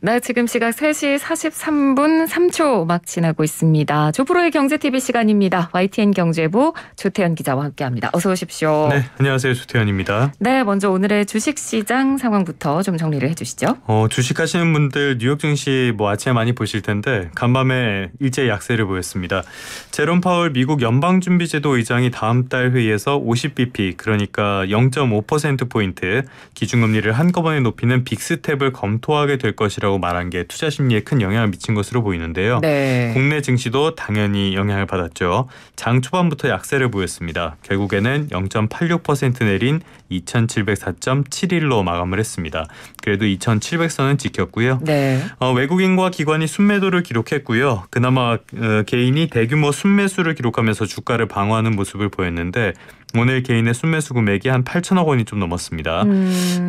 네, 지금 시각 3시 43분 3초 막 지나고 있습니다. 조프로의 경제TV 시간입니다. YTN 경제부 조태현 기자와 함께합니다. 어서 오십시오. 네, 안녕하세요. 조태현입니다. 네, 먼저 오늘의 주식시장 상황부터 좀 정리를 해주시죠. 주식하시는 분들 뉴욕 증시 아침에 많이 보실 텐데 간밤에 일제 약세를 보였습니다. 제롬 파월 미국 연방준비제도 의장이 다음 달 회의에서 50bp 그러니까 0.5%포인트 기준금리를 한꺼번에 높이는 빅스텝을 검토하게 될 것이라고 말한 게 투자 심리에 큰 영향을 미친 것으로 보이는데요. 네. 국내 증시도 당연히 영향을 받았죠. 장 초반부터 약세를 보였습니다. 결국에는 0.86% 내린 2704.71로 마감을 했습니다. 그래도 2700선은 지켰고요. 네. 외국인과 기관이 순매도를 기록했고요. 그나마 개인이 대규모 순매수를 기록하면서 주가를 방어하는 모습을 보였는데 오늘 개인의 순매수 금액이 한 8천억 원이 좀 넘었습니다.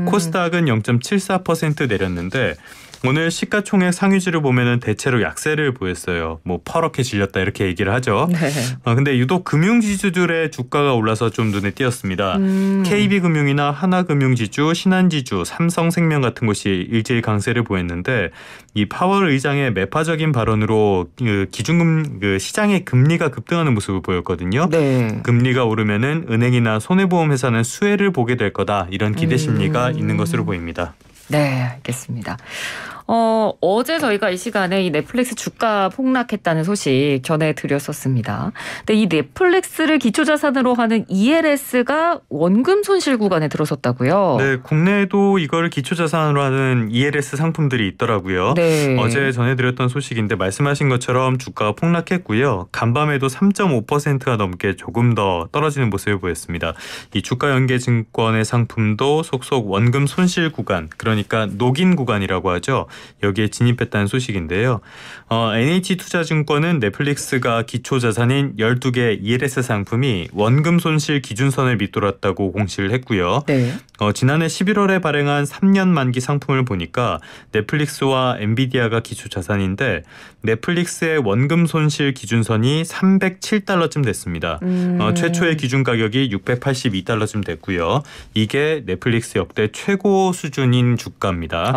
코스닥은 0.74% 내렸는데 오늘 시가총액 상위주를 보면은 대체로 약세를 보였어요. 퍼렇게 질렸다 이렇게 얘기를 하죠. 네. 근데 유독 금융지주들의 주가가 올라서 좀 눈에 띄었습니다. KB금융이나 하나금융지주, 신한지주, 삼성생명 같은 곳이 일제히 강세를 보였는데 이 파월 의장의 매파적인 발언으로 기준금 시장의 금리가 급등하는 모습을 보였거든요. 네. 금리가 오르면은 은행이나 손해보험회사는 수혜를 보게 될 거다 이런 기대 심리가 있는 것으로 보입니다. 네, 알겠습니다. 어제 저희가 이 시간에 이 넷플릭스 주가 폭락했다는 소식 전해드렸었습니다. 근데 이 넷플릭스를 기초자산으로 하는 ELS가 원금 손실 구간에 들어섰다고요? 네, 국내에도 이걸 기초자산으로 하는 ELS 상품들이 있더라고요. 네. 어제 전해드렸던 소식인데 말씀하신 것처럼 주가가 폭락했고요. 간밤에도 3.5%가 넘게 조금 더 떨어지는 모습을 보였습니다. 이 주가연계증권의 상품도 속속 원금 손실 구간, 그러니까 녹인 구간이라고 하죠. 여기에 진입했다는 소식인데요. NH투자증권은 넷플릭스가 기초자산인 12개 ELS 상품이 원금 손실 기준선을 밑돌았다고 공시를 했고요. 네. 지난해 11월에 발행한 3년 만기 상품을 보니까 넷플릭스와 엔비디아가 기초자산인데 넷플릭스의 원금 손실 기준선이 307달러쯤 됐습니다. 최초의 기준 가격이 682달러쯤 됐고요. 이게 넷플릭스 역대 최고 수준인 주가입니다.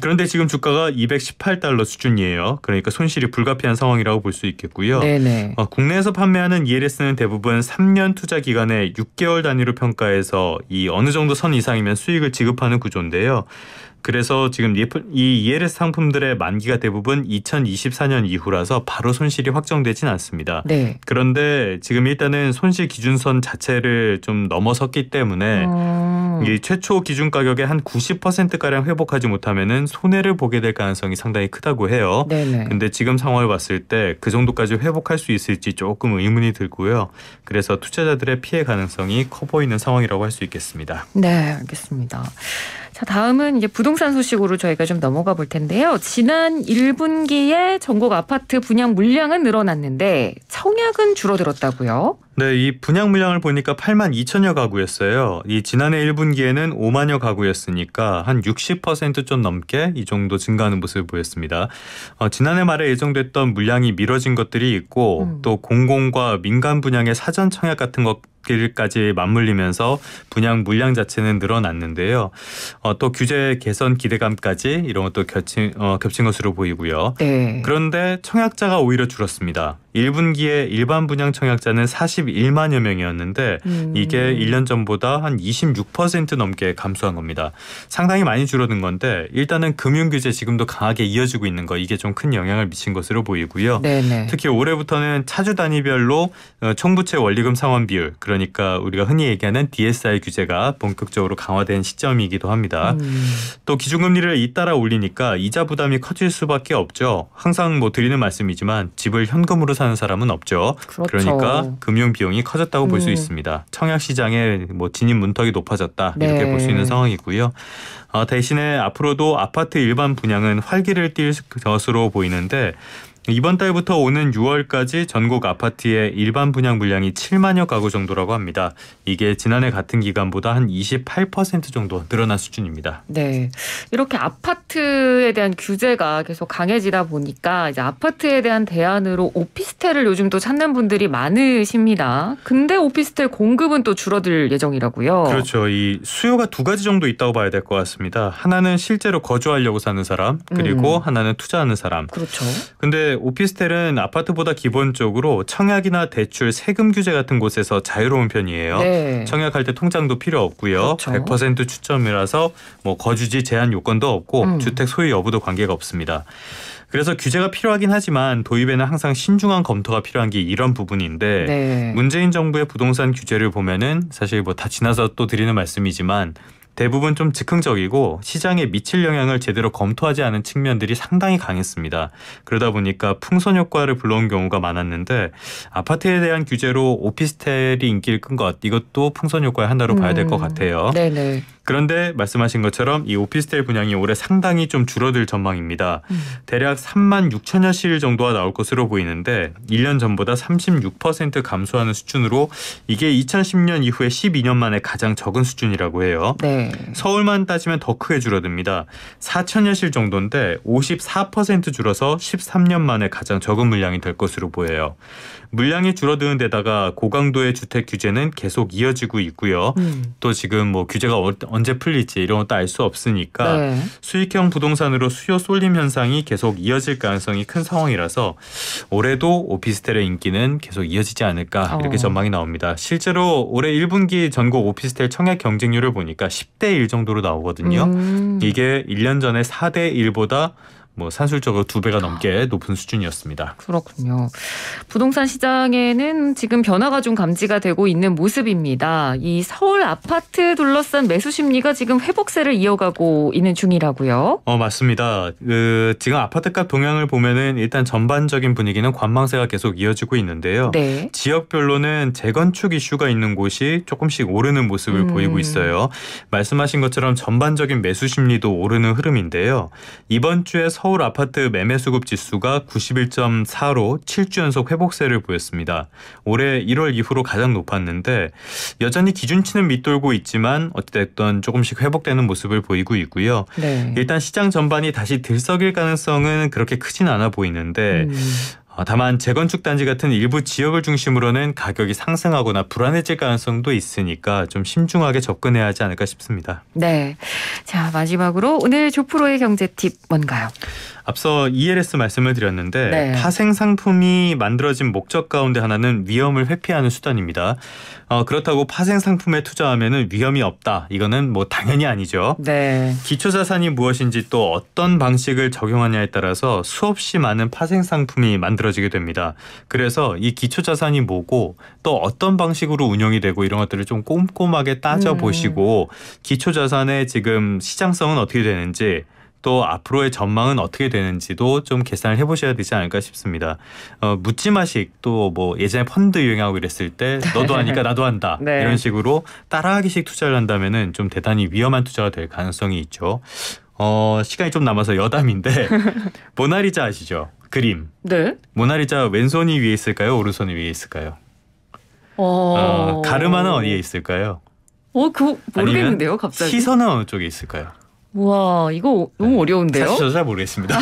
그런데 지금 주가가 218달러 수준이에요. 그러니까 손실이 불가피한 상황이라고 볼 수 있겠고요. 네네. 국내에서 판매하는 ELS는 대부분 3년 투자 기간에 6개월 단위로 평가해서 이 어느 정도 선 이상이면 수익을 지급하는 구조인데요. 그래서 지금 이 ELS 상품들의 만기가 대부분 2024년 이후라서 바로 손실이 확정되진 않습니다. 네. 그런데 지금 일단은 손실 기준선 자체를 좀 넘어섰기 때문에 이 최초 기준 가격의 한 90%가량 회복하지 못하면은 손해를 보게 될 가능성이 상당히 크다고 해요. 네네. 근데 지금 상황을 봤을 때 그 정도까지 회복할 수 있을지 조금 의문이 들고요. 그래서 투자자들의 피해 가능성이 커 보이는 상황이라고 할 수 있겠습니다. 네, 알겠습니다. 자, 다음은 이제 부동산 소식으로 저희가 좀 넘어가 볼 텐데요. 지난 1분기에 전국 아파트 분양 물량은 늘어났는데 청약은 줄어들었다고요? 네, 이 분양 물량을 보니까 8만 2천여 가구였어요. 이 지난해 1분기에는 5만여 가구였으니까 한 60% 좀 넘게 이 정도 증가하는 모습을 보였습니다. 지난해 말에 예정됐던 물량이 미뤄진 것들이 있고 또 공공과 민간 분양의 사전 청약 같은 것들까지 맞물리면서 분양 물량 자체는 늘어났는데요. 또 규제 개선 기대감까지 이런 것도 겹친 것으로 보이고요. 네. 그런데 청약자가 오히려 줄었습니다. 1분기에 일반 분양 청약자는 41만여 명이었는데 이게 1년 전보다 한 26% 넘게 감소한 겁니다. 상당히 많이 줄어든 건데 일단은 금융규제 지금도 강하게 이어지고 있는 거 이게 좀 큰 영향을 미친 것으로 보이고요. 네네. 특히 올해부터는 차주 단위별로 총부채 원리금 상환 비율 그러니까 우리가 흔히 얘기하는 DSR 규제가 본격적으로 강화된 시점이기도 합니다. 또 기준금리를 잇따라 올리니까 이자 부담이 커질 수밖에 없죠. 항상 드리는 말씀이지만 집을 현금으로 사는 사람은 없죠. 그렇죠. 그러니까 금융 비용이 커졌다고 볼 수 있습니다. 청약 시장에 진입 문턱이 높아졌다 이렇게 네. 볼 수 있는 상황이고요. 대신에 앞으로도 아파트 일반 분양은 활기를 띨 것으로 보이는데 이번 달부터 오는 6월까지 전국 아파트의 일반 분양 물량이 7만여 가구 정도라고 합니다. 이게 지난해 같은 기간보다 한 28% 정도 늘어난 수준입니다. 네, 이렇게 아파트에 대한 규제가 계속 강해지다 보니까 이제 아파트에 대한 대안으로 오피스텔을 요즘 또 찾는 분들이 많으십니다. 근데 오피스텔 공급은 또 줄어들 예정이라고요. 그렇죠. 이 수요가 두 가지 정도 있다고 봐야 될 것 같습니다. 하나는 실제로 거주하려고 사는 사람, 그리고 하나는 투자하는 사람. 그렇죠. 근데 오피스텔은 아파트보다 기본적으로 청약이나 대출, 세금 규제 같은 곳에서 자유로운 편이에요. 네. 청약할 때 통장도 필요 없고요. 그렇죠. 100% 추첨이라서 뭐 거주지 제한 요건도 없고 주택 소유 여부도 관계가 없습니다. 그래서 규제가 필요하긴 하지만 도입에는 항상 신중한 검토가 필요한 게 이런 부분인데 네. 문재인 정부의 부동산 규제를 보면은 사실 뭐 다 지나서 또 드리는 말씀이지만 대부분 좀 즉흥적이고 시장에 미칠 영향을 제대로 검토하지 않은 측면들이 상당히 강했습니다. 그러다 보니까 풍선 효과를 불러온 경우가 많았는데 아파트에 대한 규제로 오피스텔이 인기를 끈 것, 이것도 풍선 효과의 하나로 봐야 될 것 같아요. 네네. 그런데 말씀하신 것처럼 이 오피스텔 분양이 올해 상당히 좀 줄어들 전망입니다. 대략 3만 6천여 실 정도가 나올 것으로 보이는데 1년 전보다 36% 감소하는 수준으로 이게 2010년 이후에 12년 만에 가장 적은 수준이라고 해요. 네. 서울만 따지면 더 크게 줄어듭니다. 4천여 실 정도인데 54% 줄어서 13년 만에 가장 적은 물량이 될 것으로 보여요. 물량이 줄어드는 데다가 고강도의 주택 규제는 계속 이어지고 있고요. 또 지금 뭐 규제가 언제 풀릴지 이런 것도 알 수 없으니까 네. 수익형 부동산으로 수요 쏠림 현상이 계속 이어질 가능성이 큰 상황이라서 올해도 오피스텔의 인기는 계속 이어지지 않을까 이렇게 전망이 나옵니다. 실제로 올해 1분기 전국 오피스텔 청약 경쟁률을 보니까 10대 1 정도로 나오거든요. 이게 1년 전에 4대 1보다 뭐 산술적으로 2배가 넘게 높은 수준이었습니다. 그렇군요. 부동산 시장에는 지금 변화가 좀 감지가 되고 있는 모습입니다. 이 서울 아파트 둘러싼 매수 심리가 지금 회복세를 이어가고 있는 중이라고요? 맞습니다. 지금 아파트값 동향을 보면은 일단 전반적인 분위기는 관망세가 계속 이어지고 있는데요. 네. 지역별로는 재건축 이슈가 있는 곳이 조금씩 오르는 모습을 보이고 있어요. 말씀하신 것처럼 전반적인 매수 심리도 오르는 흐름인데요. 이번 주에 서울 아파트 매매 수급 지수가 91.4로 7주 연속 회복세를 보였습니다. 올해 1월 이후로 가장 높았는데 여전히 기준치는 밑돌고 있지만 어찌됐든 조금씩 회복되는 모습을 보이고 있고요. 네. 일단 시장 전반이 다시 들썩일 가능성은 그렇게 크진 않아 보이는데 다만 재건축 단지 같은 일부 지역을 중심으로는 가격이 상승하거나 불안해질 가능성도 있으니까 좀 신중하게 접근해야 하지 않을까 싶습니다. 네. 자, 마지막으로 오늘 조프로의 경제 팁 뭔가요? 앞서 ELS 말씀을 드렸는데 네. 파생 상품이 만들어진 목적 가운데 하나는 위험을 회피하는 수단입니다. 그렇다고 파생 상품에 투자하면은 위험이 없다. 이거는 뭐 당연히 아니죠. 네. 기초자산이 무엇인지 또 어떤 방식을 적용하냐에 따라서 수없이 많은 파생 상품이 만들어지게 됩니다. 그래서 이 기초자산이 뭐고 또 어떤 방식으로 운영이 되고 이런 것들을 좀 꼼꼼하게 따져보시고 기초자산의 지금 시장성은 어떻게 되는지 또 앞으로의 전망은 어떻게 되는지도 좀 계산을 해보셔야 되지 않을까 싶습니다. 묻지마식 또 뭐 예전에 펀드 유행하고 이랬을 때 너도 하니까 나도 한다. 네. 이런 식으로 따라하기식 투자를 한다면은 좀 대단히 위험한 투자가 될 가능성이 있죠. 시간이 좀 남아서 여담인데 모나리자 아시죠? 그림. 네. 모나리자 왼손이 위에 있을까요? 오른손이 위에 있을까요? 가르마는 어디에 있을까요? 그거 모르겠는데요, 아니면 갑자기. 시선은 어느 쪽에 있을까요? 와, 이거 너무 어려운데요? 사실 저도 잘 모르겠습니다.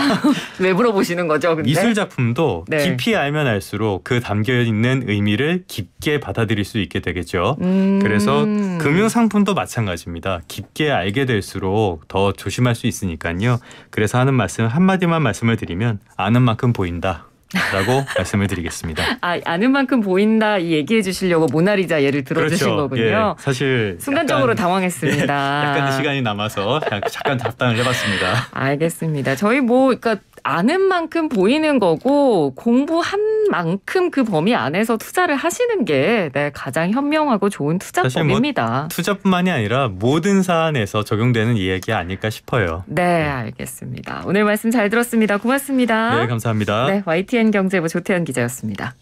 왜 물어보시는 거죠, 근데? 미술 작품도 네. 깊이 알면 알수록 그 담겨있는 의미를 깊게 받아들일 수 있게 되겠죠. 그래서 금융상품도 마찬가지입니다. 깊게 알게 될수록 더 조심할 수 있으니까요. 그래서 하는 말씀 한마디만 말씀을 드리면 아는 만큼 보인다. 라고 말씀을 드리겠습니다. 아는 만큼 보인다 이 얘기해 주시려고 모나리자 예를 들어주신 그렇죠. 거군요. 예, 사실 순간적으로 약간, 당황했습니다. 약간의 시간이 남아서 잠깐 답변을 해봤습니다. 알겠습니다. 저희 그러니까 아는 만큼 보이는 거고 공부한 만큼 그 범위 안에서 투자를 하시는 게 가장 현명하고 좋은 투자법입니다. 투자뿐만이 아니라 모든 사안에서 적용되는 이야기 아닐까 싶어요. 네, 알겠습니다. 오늘 말씀 잘 들었습니다. 고맙습니다. 네, 감사합니다. 네, YTN 경제부 조태현 기자였습니다.